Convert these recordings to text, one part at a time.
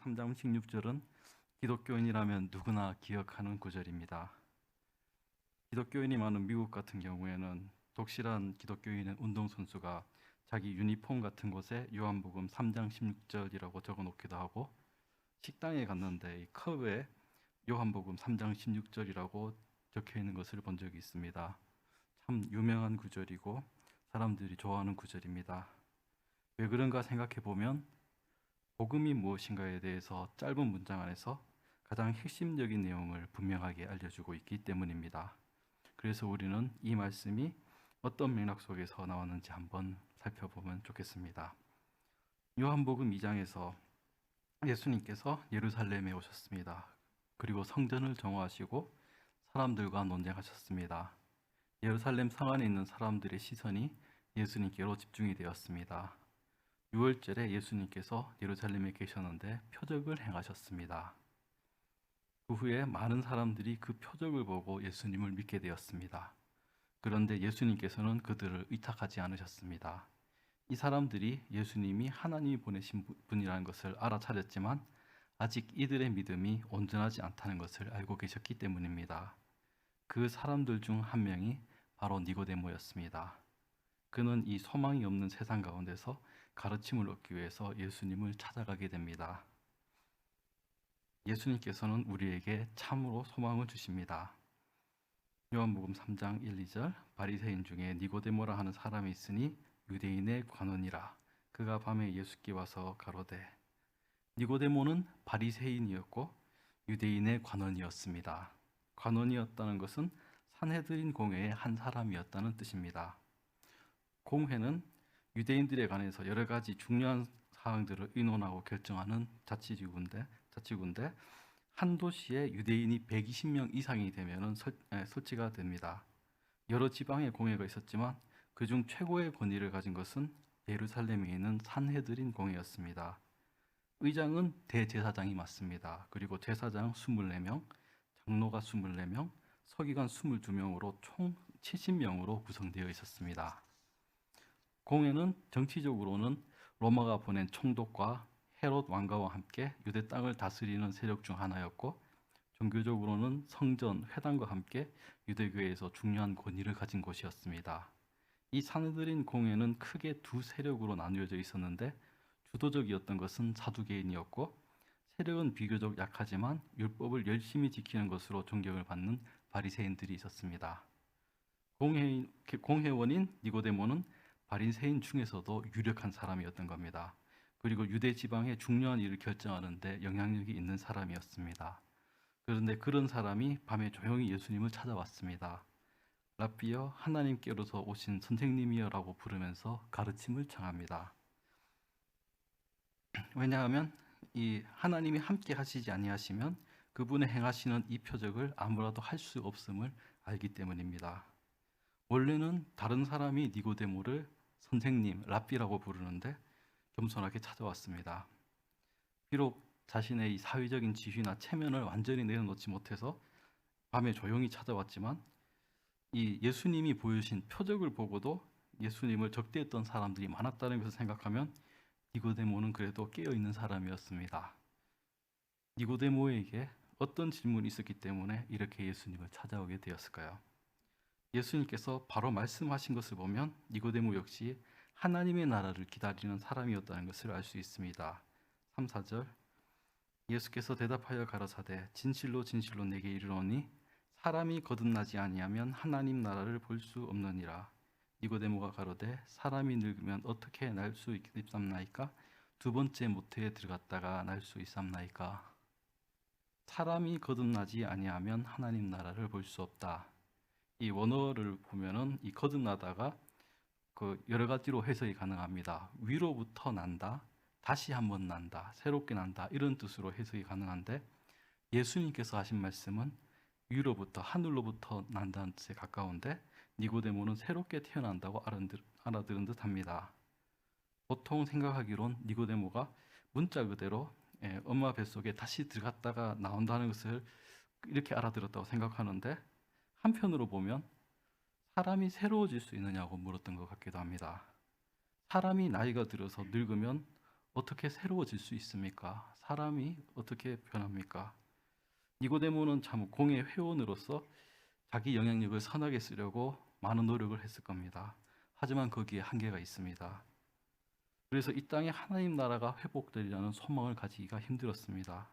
3장 16절은 기독교인이라면 누구나 기억하는 구절입니다. 기독교인이 많은 미국 같은 경우에는 독실한 기독교인의 운동선수가 자기 유니폼 같은 곳에 요한복음 3장 16절이라고 적어놓기도 하고, 식당에 갔는데 이 컵에 요한복음 3장 16절이라고 적혀있는 것을 본 적이 있습니다. 참 유명한 구절이고 사람들이 좋아하는 구절입니다. 왜 그런가 생각해보면 복음이 무엇인가에 대해서 짧은 문장 안에서 가장 핵심적인 내용을 분명하게 알려주고 있기 때문입니다. 그래서 우리는 이 말씀이 어떤 맥락 속에서 나왔는지 한번 살펴보면 좋겠습니다. 요한복음 2장에서 예수님께서 예루살렘에 오셨습니다. 그리고 성전을 정화하시고 사람들과 논쟁하셨습니다. 예루살렘 성 안에 있는 사람들의 시선이 예수님께로 집중이 되었습니다. 6월절에 예수님께서 예루살렘에 계셨는데 표적을 행하셨습니다. 그 후에 많은 사람들이 그 표적을 보고 예수님을 믿게 되었습니다. 그런데 예수님께서는 그들을 의탁하지 않으셨습니다. 이 사람들이 예수님이 하나님이 보내신 분이라는 것을 알아차렸지만 아직 이들의 믿음이 온전하지 않다는 것을 알고 계셨기 때문입니다. 그 사람들 중 한 명이 바로 니고데모였습니다. 그는 이 소망이 없는 세상 가운데서 가르침을 얻기 위해서 예수님을 찾아가게 됩니다. 예수님께서는 우리에게 참으로 소망을 주십니다. 요한복음 3장 1, 2절 바리새인 중에 니고데모라 하는 사람이 있으니 유대인의 관원이라. 그가 밤에 예수께 와서 가로되. 니고데모는 바리새인이었고 유대인의 관원이었습니다. 관원이었다는 것은 산헤드린 공회의 한 사람이었다는 뜻입니다. 공회는 유대인들에 관해서 여러 가지 중요한 사항들을 의논하고 결정하는 자치구인데 한 도시에 유대인이 120명 이상이 되면 설치가 됩니다. 여러 지방의 공회가 있었지만 그중 최고의 권위를 가진 것은 예루살렘에 있는 산헤드린 공회였습니다. 의장은 대제사장이 맡습니다. 그리고 제사장 24명, 장로가 24명, 서기관 22명으로 총 70명으로 구성되어 있었습니다. 공회는 정치적으로는 로마가 보낸 총독과 헤롯 왕가와 함께 유대 땅을 다스리는 세력 중 하나였고, 종교적으로는 성전, 회당과 함께 유대교회에서 중요한 권위를 가진 곳이었습니다. 이 산헤드린 공회는 크게 두 세력으로 나누어져 있었는데, 주도적이었던 것은 사두개인이었고, 세력은 비교적 약하지만 율법을 열심히 지키는 것으로 존경을 받는 바리새인들이 있었습니다. 공회원인 니고데모는 바리새인 중에서도 유력한 사람이었던 겁니다. 그리고 유대 지방의 중요한 일을 결정하는 데 영향력이 있는 사람이었습니다. 그런데 그런 사람이 밤에 조용히 예수님을 찾아왔습니다. 랍비여, 하나님께로서 오신 선생님이여 라고 부르면서 가르침을 청합니다. 왜냐하면 이 하나님이 함께 하시지 아니하시면 그분의 행하시는 이 표적을 아무라도 할 수 없음을 알기 때문입니다. 원래는 다른 사람이 니고데모를 선생님, 랍비라고 부르는데 겸손하게 찾아왔습니다. 비록 자신의 이 사회적인 지위나 체면을 완전히 내려놓지 못해서 밤에 조용히 찾아왔지만 이 예수님이 보여주신 표적을 보고도 예수님을 적대했던 사람들이 많았다는 것을 생각하면 니고데모는 그래도 깨어있는 사람이었습니다. 니고데모에게 어떤 질문이 있었기 때문에 이렇게 예수님을 찾아오게 되었을까요? 예수님께서 바로 말씀하신 것을 보면 니고데모 역시 하나님의 나라를 기다리는 사람이었다는 것을 알 수 있습니다. 3, 4절 예수께서 대답하여 가라사대 진실로 진실로 내게 이르노니 사람이 거듭나지 아니하면 하나님 나라를 볼 수 없느니라. 니고데모가 가로되 사람이 늙으면 어떻게 날 수 있삼나이까? 두 번째 모태에 들어갔다가 날 수 있삼나이까? 사람이 거듭나지 아니하면 하나님 나라를 볼 수 없다. 이 원어를 보면은 이 거듭나다가 그 여러 가지로 해석이 가능합니다. 위로부터 난다, 다시 한번 난다, 새롭게 난다 이런 뜻으로 해석이 가능한데, 예수님께서 하신 말씀은 위로부터 하늘로부터 난다는 뜻에 가까운데 니고데모는 새롭게 태어난다고 알아들은 듯합니다. 보통 생각하기론 니고데모가 문자 그대로 엄마 뱃속에 다시 들어갔다가 나온다는 것을 이렇게 알아들었다고 생각하는데, 한편으로 보면 사람이 새로워질 수 있느냐고 물었던 것 같기도 합니다. 사람이 나이가 들어서 늙으면 어떻게 새로워질 수 있습니까? 사람이 어떻게 변합니까? 니고데모는 참 공의 회원으로서 자기 영향력을 선하게 쓰려고 많은 노력을 했을 겁니다. 하지만 거기에 한계가 있습니다. 그래서 이 땅에 하나님 나라가 회복되리라는 소망을 가지기가 힘들었습니다.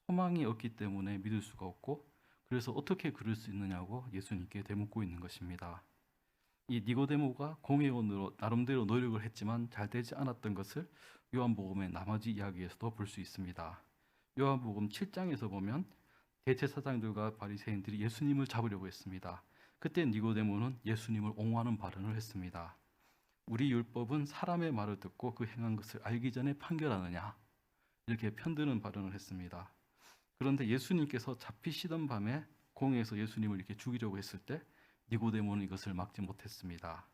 소망이 없기 때문에 믿을 수가 없고, 그래서 어떻게 그럴 수 있느냐고 예수님께 되묻고 있는 것입니다. 이 니고데모가 공회원으로 나름대로 노력을 했지만 잘 되지 않았던 것을 요한복음의 나머지 이야기에서도 볼 수 있습니다. 요한복음 7장에서 보면 대제사장들과 바리새인들이 예수님을 잡으려고 했습니다. 그때 니고데모는 예수님을 옹호하는 발언을 했습니다. 우리 율법은 사람의 말을 듣고 그 행한 것을 알기 전에 판결하느냐, 이렇게 편드는 발언을 했습니다. 그런데 예수님께서 잡히시던 밤에 공회에서 예수님을 이렇게 죽이려고 했을 때 니고데모는 이것을 막지 못했습니다.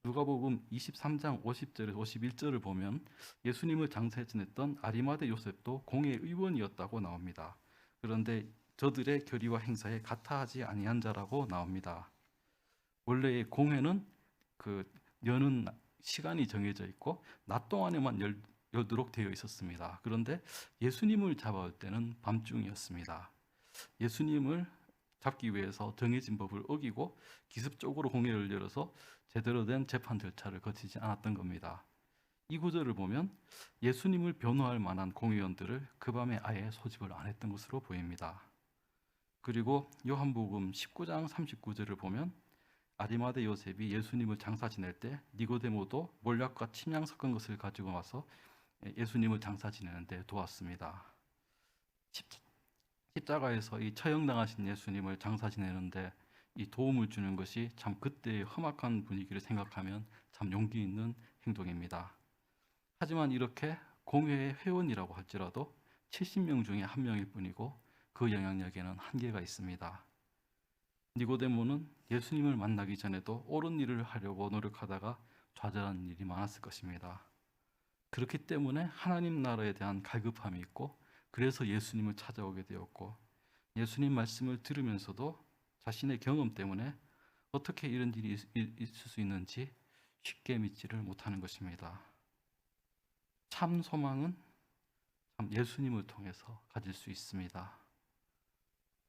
누가복음 23장 50절에서 51절을 보면 예수님을 장사해 지냈던 아리마대 요셉도 공회 의원이었다고 나옵니다. 그런데 저들의 결의와 행사에 같아하지 아니한 자라고 나옵니다. 원래 공회는 여는 시간이 정해져 있고 낮 동안에만 열도록 되어 있었습니다. 그런데 예수님을 잡아올 때는 밤중이었습니다. 예수님을 잡기 위해서 정해진 법을 어기고 기습적으로 공회를 열어서 제대로 된 재판 절차를 거치지 않았던 겁니다. 이 구절을 보면 예수님을 변호할 만한 공회원들을 그 밤에 아예 소집을 안 했던 것으로 보입니다. 그리고 요한복음 19장 39절을 보면 아리마대 요셉이 예수님을 장사 지낼 때 니고데모도 몰약과 침향 섞은 것을 가지고 와서 예수님을 장사 지내는데 도왔습니다. 십자가에서 이 처형당하신 예수님을 장사 지내는데 이 도움을 주는 것이 참 그때의 험악한 분위기를 생각하면 참 용기 있는 행동입니다. 하지만 이렇게 공회의 회원이라고 할지라도 70명 중에 한 명일 뿐이고 그 영향력에는 한계가 있습니다. 니고데모는 예수님을 만나기 전에도 옳은 일을 하려고 노력하다가 좌절하는 일이 많았을 것입니다. 그렇기 때문에 하나님 나라에 대한 갈급함이 있고, 그래서 예수님을 찾아오게 되었고, 예수님 말씀을 들으면서도 자신의 경험 때문에 어떻게 이런 일이 있을 수 있는지 쉽게 믿지를 못하는 것입니다. 참 소망은 참 예수님을 통해서 가질 수 있습니다.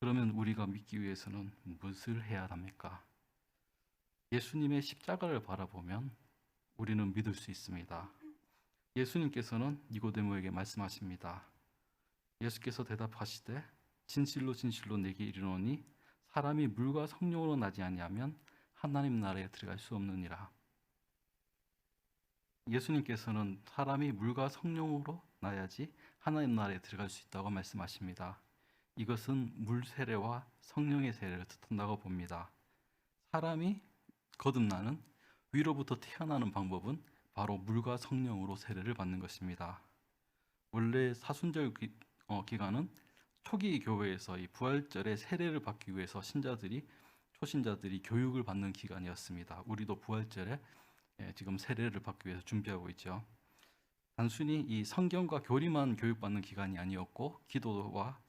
그러면 우리가 믿기 위해서는 무엇을 해야 합니까? 예수님의 십자가를 바라보면 우리는 믿을 수 있습니다. 예수님께서는 니고데모에게 말씀하십니다. 예수께서 대답하시되 진실로 진실로 내게 이르노니 사람이 물과 성령으로 나지 아니하면 하나님 나라에 들어갈 수 없느니라. 예수님께서는 사람이 물과 성령으로 나야지 하나님 나라에 들어갈 수 있다고 말씀하십니다. 이것은 물 세례와 성령의 세례를 뜻한다고 봅니다. 사람이 거듭나는 위로부터 태어나는 방법은 바로 물과 성령으로 세례를 받는 것입니다. 원래 사순절 기간은 초기 교회에서 이 부활절에 세례를 받기 위해서 초신자들이 교육을 받는 기간이었습니다. 우리도 부활절에 지금 세례를 받기 위해서 준비하고 있죠. 단순히 이 성경과 교리만 교육받는 기간이 아니었고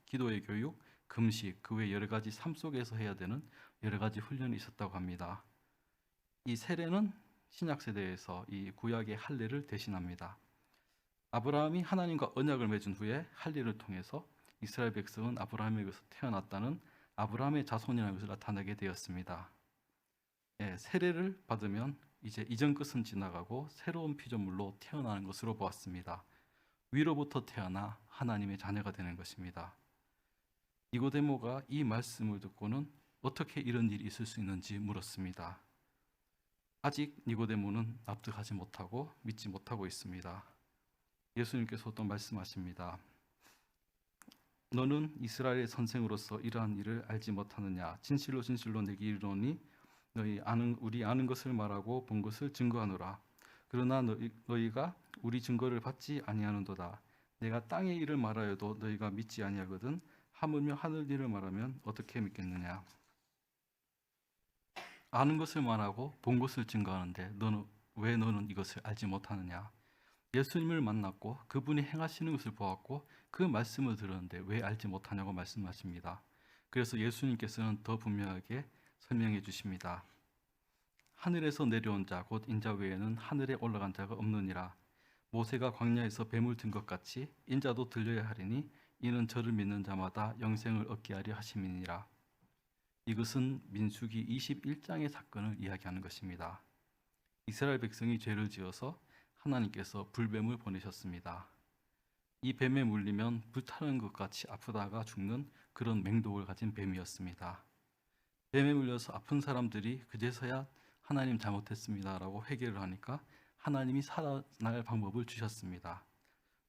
기도의 교육, 금식, 그 외 여러 가지 삶 속에서 해야 되는 여러 가지 훈련이 있었다고 합니다. 이 세례는 신약 세대에서 이 구약의 할례를 대신합니다. 아브라함이 하나님과 언약을 맺은 후에 할례를 통해서 이스라엘 백성은 아브라함에게서 태어났다는 아브라함의 자손이라는 것을 나타내게 되었습니다. 세례를 받으면 이제 이전 것은 지나가고 새로운 피조물로 태어나는 것으로 보았습니다. 위로부터 태어나 하나님의 자녀가 되는 것입니다. 니고데모가 이 말씀을 듣고는 어떻게 이런 일이 있을 수 있는지 물었습니다. 아직 니고데모는 납득하지 못하고 믿지 못하고 있습니다. 예수님께서 또 말씀하십니다. 너는 이스라엘의 선생으로서 이러한 일을 알지 못하느냐? 진실로 진실로 내게 이르노니 우리 아는 것을 말하고 본 것을 증거하노라. 그러나 너희가 우리 증거를 받지 아니하는도다. 내가 땅의 일을 말하여도 너희가 믿지 아니하거든. 하물며 하늘 일을 말하면 어떻게 믿겠느냐? 아는 것을 말하고 본 것을 증거하는데 왜 너는 이것을 알지 못하느냐? 예수님을 만났고 그분이 행하시는 것을 보았고 그 말씀을 들었는데 왜 알지 못하냐고 말씀하십니다. 그래서 예수님께서는 더 분명하게 설명해 주십니다. 하늘에서 내려온 자 곧 인자 외에는 하늘에 올라간 자가 없느니라. 모세가 광야에서 뱀을 든 것 같이 인자도 들려야 하리니 이는 저를 믿는 자마다 영생을 얻게 하려 하심이니라. 이것은 민수기 21장의 사건을 이야기하는 것입니다. 이스라엘 백성이 죄를 지어서 하나님께서 불뱀을 보내셨습니다. 이 뱀에 물리면 불타는 것 같이 아프다가 죽는 그런 맹독을 가진 뱀이었습니다. 뱀에 물려서 아픈 사람들이 그제서야 하나님 잘못했습니다라고 회개를 하니까 하나님이 살아날 방법을 주셨습니다.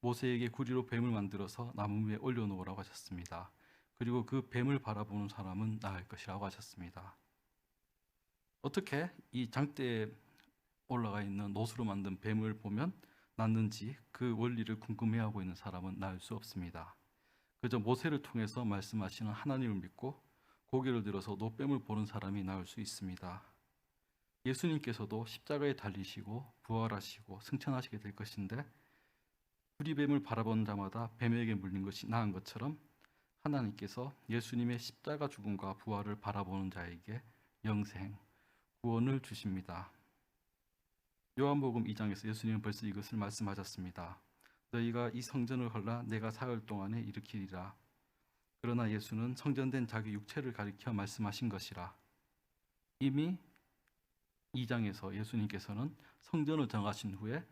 모세에게 구리로 뱀을 만들어서 나무 위에 올려놓으라고 하셨습니다. 그리고 그 뱀을 바라보는 사람은 나을 것이라고 하셨습니다. 어떻게 이 장대에 올라가 있는 노수로 만든 뱀을 보면 낫는지 그 원리를 궁금해하고 있는 사람은 나을 수 없습니다. 그저 모세를 통해서 말씀하시는 하나님을 믿고 고개를 들어서 노뱀을 보는 사람이 나을 수 있습니다. 예수님께서도 십자가에 달리시고 부활하시고 승천하시게 될 것인데 구리뱀을 바라보는 자마다 뱀에게 물린 것이 나은 것처럼 하나님께서 예수님의 십자가 죽음과 부활을 바라보는 자에게 영생, 구원을 주십니다. 요한복음 2장에서 예수님은 벌써 이것을 말씀하셨습니다. 너희가 이 성전을 헐라 내가 사흘 동안에 일으키리라. 그러나 예수는 성전된 자기 육체를 가리켜 말씀하신 것이라. 이미 2장에서 예수님께서는 성전을 정하신 후에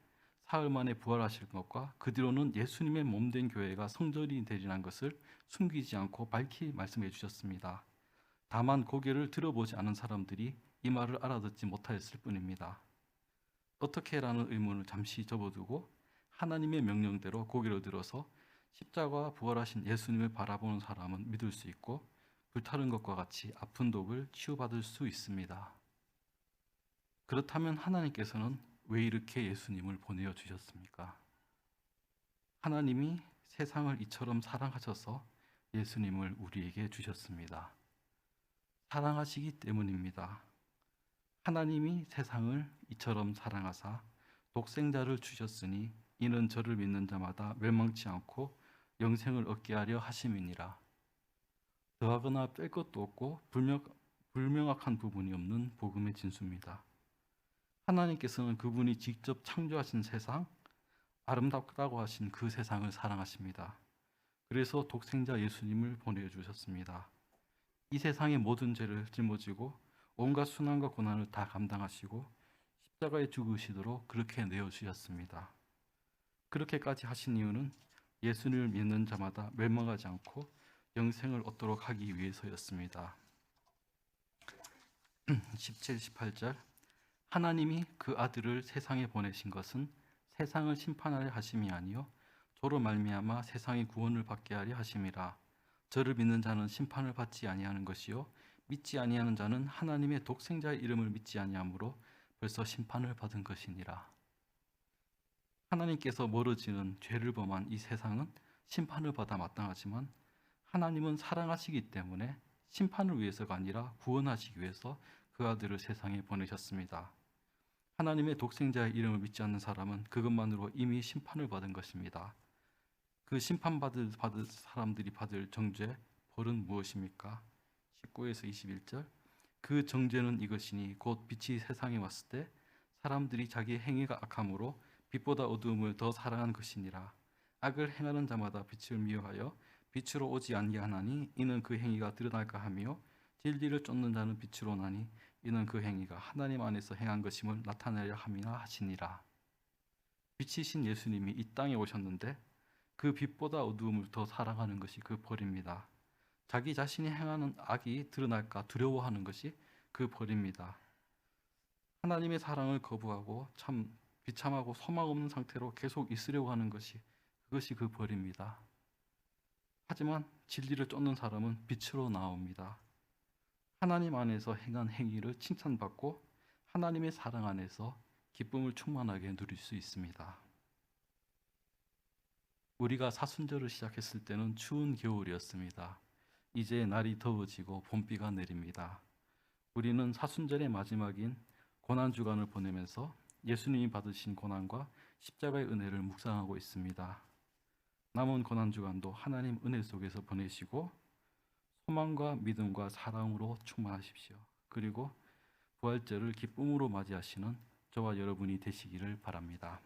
사흘 만에 부활하실 것과 그 뒤로는 예수님의 몸된 교회가 성전이 되리라는 것을 숨기지 않고 밝히 말씀해 주셨습니다. 다만 고개를 들어보지 않은 사람들이 이 말을 알아듣지 못하였을 뿐입니다. 어떻게라는 의문을 잠시 접어두고 하나님의 명령대로 고개를 들어서 십자가와 부활하신 예수님을 바라보는 사람은 믿을 수 있고 불타는 것과 같이 아픈 독을 치유받을 수 있습니다. 그렇다면 하나님께서는 왜 이렇게 예수님을 보내어 주셨습니까? 하나님이 세상을 이처럼 사랑하셔서 예수님을 우리에게 주셨습니다. 사랑하시기 때문입니다. 하나님이 세상을 이처럼 사랑하사 독생자를 주셨으니 이는 저를 믿는 자마다 멸망치 않고 영생을 얻게 하려 하심이니라. 더하거나 뺄 것도 없고 불명확한 부분이 없는 복음의 진수입니다. 하나님께서는 그분이 직접 창조하신 세상, 아름답다고 하신 그 세상을 사랑하십니다. 그래서 독생자 예수님을 보내주셨습니다. 이 세상의 모든 죄를 짊어지고 온갖 순환과 고난을 다 감당하시고 십자가에 죽으시도록 그렇게 내어주셨습니다. 그렇게까지 하신 이유는 예수님을 믿는 자마다 멸망하지 않고 영생을 얻도록 하기 위해서였습니다. 17, 18절 하나님이 그 아들을 세상에 보내신 것은 세상을 심판하려 하심이 아니요 저로 말미암아 세상의 구원을 받게 하려 하심이라. 저를 믿는 자는 심판을 받지 아니하는 것이요 믿지 아니하는 자는 하나님의 독생자의 이름을 믿지 아니하므로 벌써 심판을 받은 것이니라. 하나님께서 멀어지는 죄를 범한 이 세상은 심판을 받아 마땅하지만 하나님은 사랑하시기 때문에 심판을 위해서가 아니라 구원하시기 위해서 그 아들을 세상에 보내셨습니다. 하나님의 독생자의 이름을 믿지 않는 사람은 그것만으로 이미 심판을 받은 것입니다. 그 심판받을 사람들이 받을 정죄, 벌은 무엇입니까? 19에서 21절 그 정죄는 이것이니 곧 빛이 세상에 왔을 때 사람들이 자기 행위가 악함으로 빛보다 어두움을 더 사랑한 것이니라. 악을 행하는 자마다 빛을 미워하여 빛으로 오지 아니하나니 이는 그 행위가 드러날까 하며 진리를 쫓는 자는 빛으로 나니 이는 그 행위가 하나님 안에서 행한 것임을 나타내려 함이나 하시니라. 빛이신 예수님이 이 땅에 오셨는데 그 빛보다 어두움을 더 사랑하는 것이 그 벌입니다. 자기 자신이 행하는 악이 드러날까 두려워하는 것이 그 벌입니다. 하나님의 사랑을 거부하고 참 비참하고 소망 없는 상태로 계속 있으려고 하는 그것이 그 벌입니다. 하지만 진리를 쫓는 사람은 빛으로 나옵니다. 하나님 안에서 행한 행위를 칭찬받고 하나님의 사랑 안에서 기쁨을 충만하게 누릴 수 있습니다. 우리가 사순절을 시작했을 때는 추운 겨울이었습니다. 이제 날이 더워지고 봄비가 내립니다. 우리는 사순절의 마지막인 고난주간을 보내면서 예수님이 받으신 고난과 십자가의 은혜를 묵상하고 있습니다. 남은 고난주간도 하나님 은혜 속에서 보내시고 소망과 믿음과 사랑으로 충만하십시오. 그리고 부활절을 기쁨으로 맞이하시는 저와 여러분이 되시기를 바랍니다.